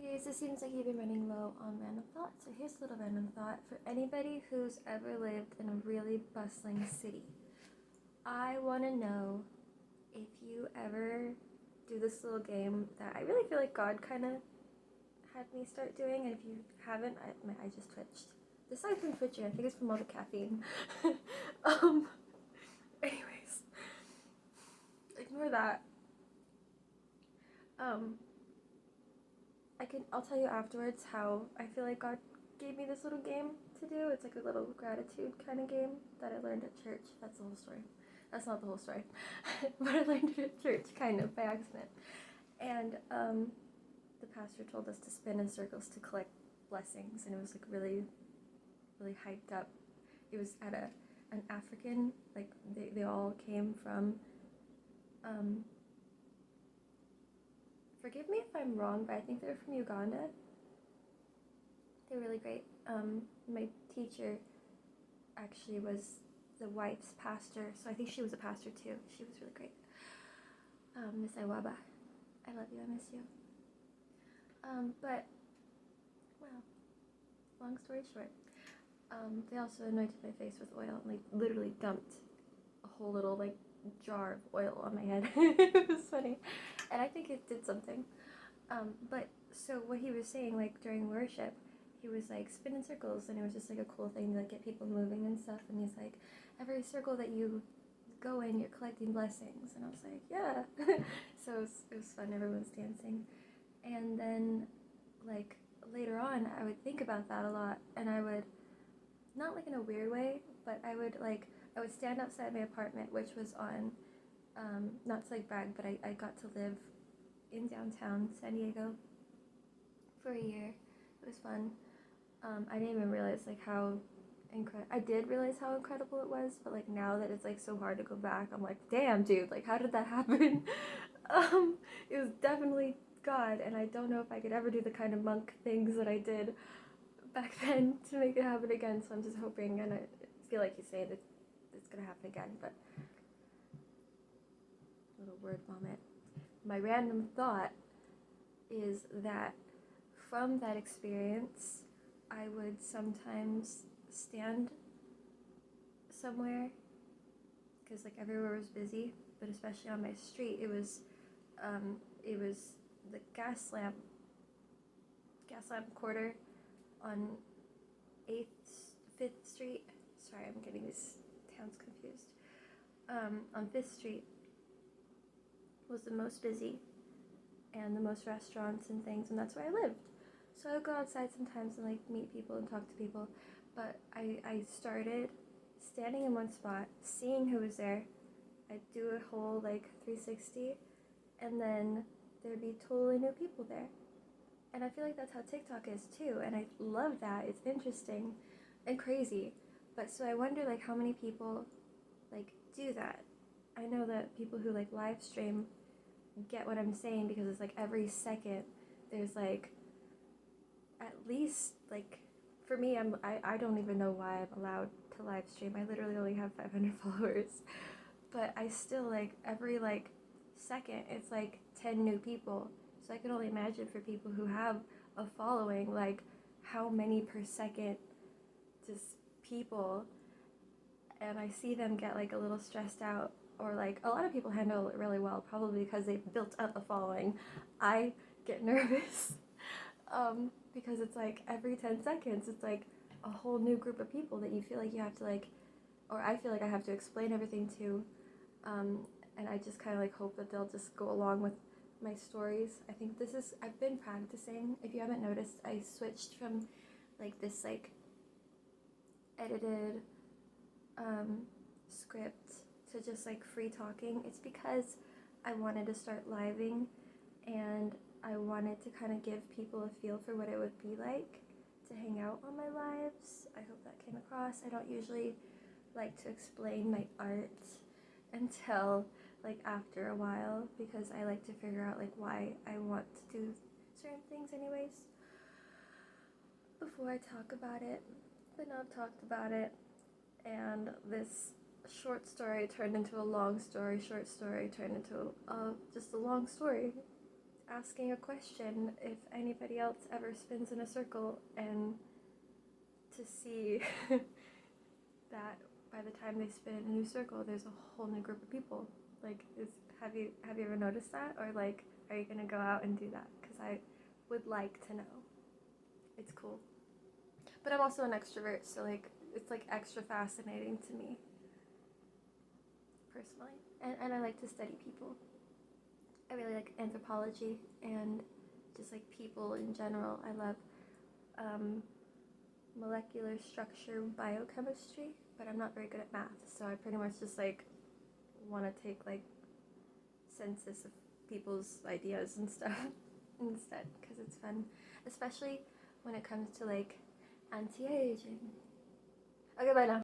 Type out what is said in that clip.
Guys, it seems like you've been running low on random thoughts, so here's a little random thought for anybody who's ever lived in a really bustling city. I want to know if you ever do this little game that I really feel like God kind of had me start doing, and if you haven't, my eye just twitched. This eye's been twitching, I think it's from all the caffeine. um, anyways, ignore that. Um, I'll tell you afterwards how I feel like God gave me this little game to do. It's like a little gratitude kind of game that I learned at church. That's the whole story. That's not the whole story, but I learned it at church kind of by accident. And the pastor told us to spin in circles to collect blessings, and it was like really, really hyped up. It was at an African, like they all came from forgive me if I'm wrong, but I think they're from Uganda. They're really great. My teacher actually was the wife's pastor, so I think she was a pastor too. She was really great. Miss Iwaba, I love you. I miss you. But well, long story short, they also anointed my face with oil and like literally dumped a whole little like jar of oil on my head. It was funny, and I think it did something. But so what he was saying, like during worship, he was like spin in circles, and it was just like a cool thing to like get people moving and stuff. And he's like, every circle that you go in, you're collecting blessings. And I was like, yeah. So it was fun. Everyone's dancing, and then like later on, I would think about that a lot, and I would not like in a weird way, but I would stand outside my apartment, which was on not to like brag, but I got to live in downtown San Diego for a year. It was fun. I didn't even realize like how I did realize how incredible it was, but like now that it's like so hard to go back, I'm like, damn, dude, like how did that happen? um, it was definitely God, and I don't know if I could ever do the kind of monk things that I did back then to make it happen again. So I'm just hoping, and I feel like he's saying that it's gonna happen again. But little word vomit. My random thought is that from that experience, I would sometimes stand somewhere because like everywhere was busy, but especially on my street, it was the gas lamp quarter on 8th, 5th Street. Sorry, I'm getting these towns confused. On 5th Street was the most busy and the most restaurants and things, and that's where I lived. So I would go outside sometimes and like meet people and talk to people. But I started standing in one spot, seeing who was there. I'd do a whole like 360, and then there'd be totally new people there. And I feel like that's how TikTok is too, and I love that. It's interesting and crazy. But so I wonder like how many people like do that. I know that people who like live stream get what I'm saying because it's like every second there's like at least like for me I don't even know why I'm allowed to live stream. I literally only have 500 followers. But I still like every like second it's like 10 new people. So I can only imagine for people who have a following like how many per second just people, and I see them get like a little stressed out, or like a lot of people handle it really well probably because they've built up a following. I get nervous because it's like every 10 seconds it's like a whole new group of people that you feel like you have to like, or I feel like I have to explain everything to, um, and I just kind of like hope that they'll just go along with my stories. I think I've been practicing. If you haven't noticed, I switched from like this like edited script to just like free talking. It's because I wanted to start living, and I wanted to kind of give people a feel for what it would be like to hang out on my lives. I hope that came across. I don't usually like to explain my art until like after a while because I like to figure out like why I want to do certain things anyways before I talk about it. But now I've talked about it, and this short story turned into a long story, short story turned into just a long story. asking a question if anybody else ever spins in a circle, and to see that by the time they spin in a new circle, there's a whole new group of people. Like, have you ever noticed that? Or like, are you gonna go out and do that? Because I would like to know. It's cool. But I'm also an extrovert, so like, it's like extra fascinating to me personally. And I like to study people. I really like anthropology and just like people in general. I love molecular structure biochemistry, but I'm not very good at math, so I pretty much just like want to take like census of people's ideas and stuff instead, because it's fun, especially when it comes to like anti-aging. Okay, bye now.